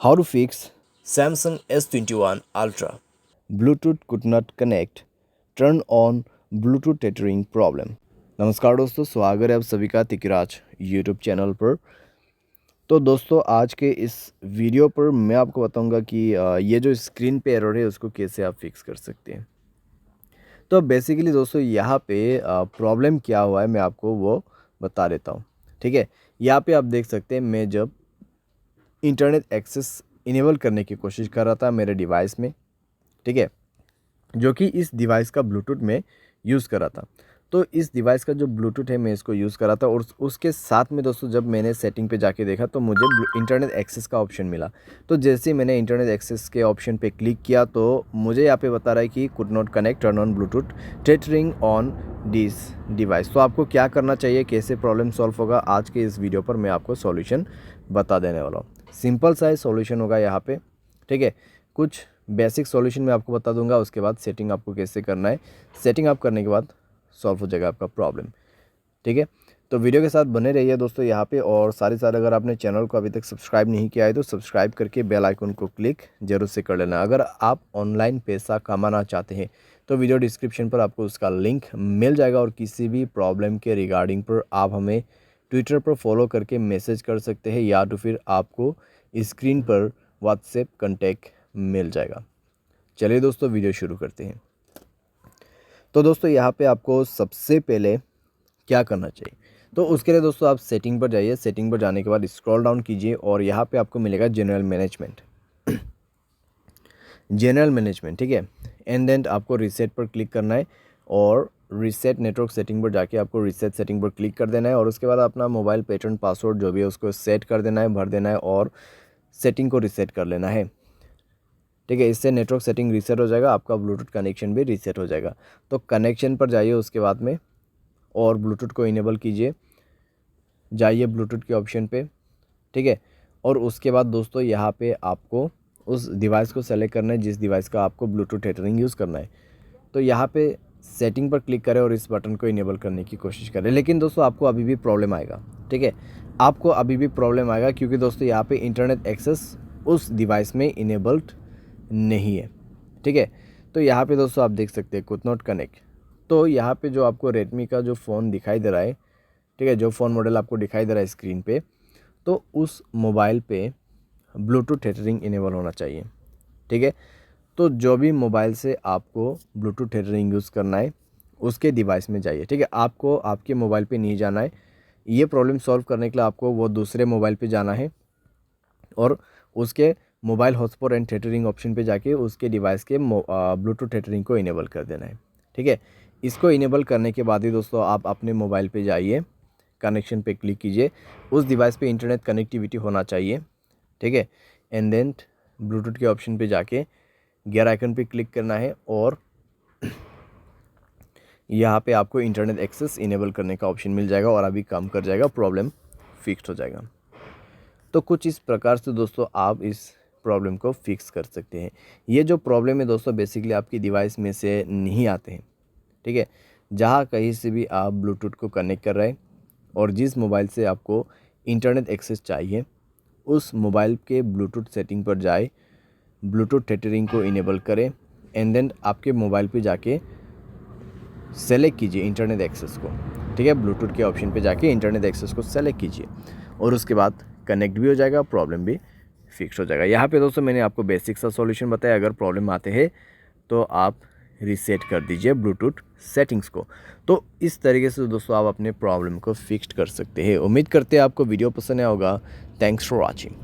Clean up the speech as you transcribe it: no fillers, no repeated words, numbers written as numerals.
How to fix Samsung S21 Ultra. Bluetooth could not connect. Turn on Bluetooth tethering problem. नमस्कार दोस्तों, स्वागत है आप सभी का तिकराज यूट्यूब चैनल पर। तो दोस्तों आज के इस वीडियो पर मैं आपको बताऊंगा कि ये जो स्क्रीन पे एरर है उसको कैसे आप फिक्स कर सकते हैं। तो बेसिकली दोस्तों यहाँ पे प्रॉब्लम क्या हुआ है मैं आपको वो बता देता हूँ। ठीक है, यहाँ पे आप देख सकते हैं मैं जब इंटरनेट एक्सेस इनेबल करने की कोशिश कर रहा था मेरे डिवाइस में, ठीक है, जो कि इस डिवाइस का ब्लूटूथ में यूज़ कर रहा था। तो इस डिवाइस का जो ब्लूटूथ है मैं इसको यूज़ कर रहा था और उसके साथ में दोस्तों जब मैंने सेटिंग पे जाके देखा तो मुझे इंटरनेट एक्सेस का ऑप्शन मिला। तो जैसे ही मैंने इंटरनेट एक्सेस के ऑप्शन पे क्लिक किया तो मुझे यहाँ पे बता रहा है कि could not connect, turn on Bluetooth tethering on this device. तो आपको क्या करना चाहिए, कैसे प्रॉब्लम सॉल्व होगा, आज के इस वीडियो पर मैं आपको सॉल्यूशन बता देने वाला हूँ। सिंपल सा सॉल्यूशन होगा यहाँ पे, ठीक है। कुछ बेसिक सॉल्यूशन मैं आपको बता दूंगा, उसके बाद सेटिंग आपको कैसे करना है। सेटिंग आप करने के बाद सॉल्व हो जाएगा आपका प्रॉब्लम, ठीक है। तो वीडियो के साथ बने रहिए दोस्तों यहाँ पे, और साथ अगर आपने चैनल को अभी तक सब्सक्राइब नहीं किया है तो सब्सक्राइब करके बेल आइकन को क्लिक जरूर से कर लेना। अगर आप ऑनलाइन पैसा कमाना चाहते हैं तो वीडियो डिस्क्रिप्शन पर आपको उसका लिंक मिल जाएगा, और किसी भी प्रॉब्लम के रिगार्डिंग पर आप हमें ट्विटर पर फॉलो करके मैसेज कर सकते हैं, या तो फिर आपको स्क्रीन पर व्हाट्सएप कॉन्टैक्ट मिल जाएगा। चलिए दोस्तों वीडियो शुरू करते हैं। तो दोस्तों यहाँ पे आपको सबसे पहले क्या करना चाहिए, तो उसके लिए दोस्तों आप सेटिंग पर जाइए। सेटिंग पर जाने के बाद स्क्रॉल डाउन कीजिए और यहाँ पे आपको मिलेगा जनरल मैनेजमेंट। जनरल मैनेजमेंट, ठीक है। एंड देन आपको रीसेट पर क्लिक करना है और रीसेट नेटवर्क सेटिंग पर जाके आपको रीसेट सेटिंग पर क्लिक कर देना है, और उसके बाद अपना मोबाइल पैटर्न पासवर्ड जो भी है उसको सेट कर देना है, भर देना है और सेटिंग को रीसेट कर लेना है, ठीक है। इससे नेटवर्क सेटिंग रीसेट हो जाएगा, आपका ब्लूटूथ कनेक्शन भी रीसेट हो जाएगा। तो कनेक्शन पर जाइए उसके बाद में और ब्लूटूथ को इनेबल कीजिए, जाइए ब्लूटूथ के ऑप्शन पे, ठीक है। और उसके बाद दोस्तों यहाँ पे आपको उस डिवाइस को सेलेक्ट करना है जिस डिवाइस का आपको ब्लूटूथ टेथरिंग यूज़ करना है। तो यहाँ पे सेटिंग पर क्लिक करें और इस बटन को इनेबल करने की कोशिश करें। लेकिन दोस्तों आपको अभी भी प्रॉब्लम आएगा, ठीक है, आपको अभी भी प्रॉब्लम आएगा, क्योंकि दोस्तों यहाँ पे इंटरनेट एक्सेस उस डिवाइस में इनेबल्ड नहीं है, ठीक है। तो यहाँ पे दोस्तों आप देख सकते हैं कुड नॉट कनेक्ट। तो यहाँ पे जो आपको रेडमी का जो फ़ोन दिखाई दे रहा है, ठीक है, जो फ़ोन मॉडल आपको दिखाई दे रहा है स्क्रीन पे, तो उस मोबाइल पे ब्लूटूथ टेथरिंग इनेबल होना चाहिए, ठीक है। तो जो भी मोबाइल से आपको ब्लूटूथ टेथरिंग यूज़ करना है उसके डिवाइस में जाइए, ठीक है। आपको आपके मोबाइल पे नहीं जाना है। ये प्रॉब्लम सॉल्व करने के लिए आपको वो दूसरे मोबाइल पे जाना है और उसके mobile hotspot and tethering option पे जाके उसके डिवाइस के ब्लूटूथ टेथरिंग को इनेबल कर देना है, ठीक है। इसको इनेबल करने के बाद ही दोस्तों आप अपने मोबाइल पे जाइए, कनेक्शन पे क्लिक कीजिए, उस डिवाइस पे इंटरनेट कनेक्टिविटी होना चाहिए, ठीक है। एंड देन ब्लूटूथ के ऑप्शन पे जाके गियर आइकन पे क्लिक करना है और यहाँ पे आपको इंटरनेट एक्सेस इनेबल करने का ऑप्शन मिल जाएगा और अभी काम कर जाएगा, प्रॉब्लम फिक्स हो जाएगा। तो कुछ इस प्रकार से दोस्तों आप इस प्रॉब्लम को फिक्स कर सकते हैं। ये जो प्रॉब्लम है दोस्तों बेसिकली आपकी डिवाइस में से नहीं आते हैं, ठीक है। जहाँ कहीं से भी आप ब्लूटूथ को कनेक्ट कर रहे हैं और जिस मोबाइल से आपको इंटरनेट एक्सेस चाहिए उस मोबाइल के ब्लूटूथ सेटिंग पर जाए, ब्लूटूथ टेथरिंग को इनेबल करें एंड देन आपके मोबाइल पे जाके सेलेक्ट कीजिए इंटरनेट एक्सेस को, ठीक है। ब्लूटूथ के ऑप्शन पे जाके इंटरनेट एक्सेस को सेलेक्ट कीजिए और उसके बाद कनेक्ट भी हो जाएगा, प्रॉब्लम भी फिक्स हो जाएगा। यहाँ पे दोस्तों मैंने आपको बेसिक सा सॉल्यूशन बताया। अगर प्रॉब्लम आते हैं तो आप रीसेट कर दीजिए ब्लूटूथ सेटिंग्स को। तो इस तरीके से दोस्तों आप अपने प्रॉब्लम को फिक्स कर सकते हैं। उम्मीद करते हैं आपको वीडियो पसंद आया होगा। Thanks for watching.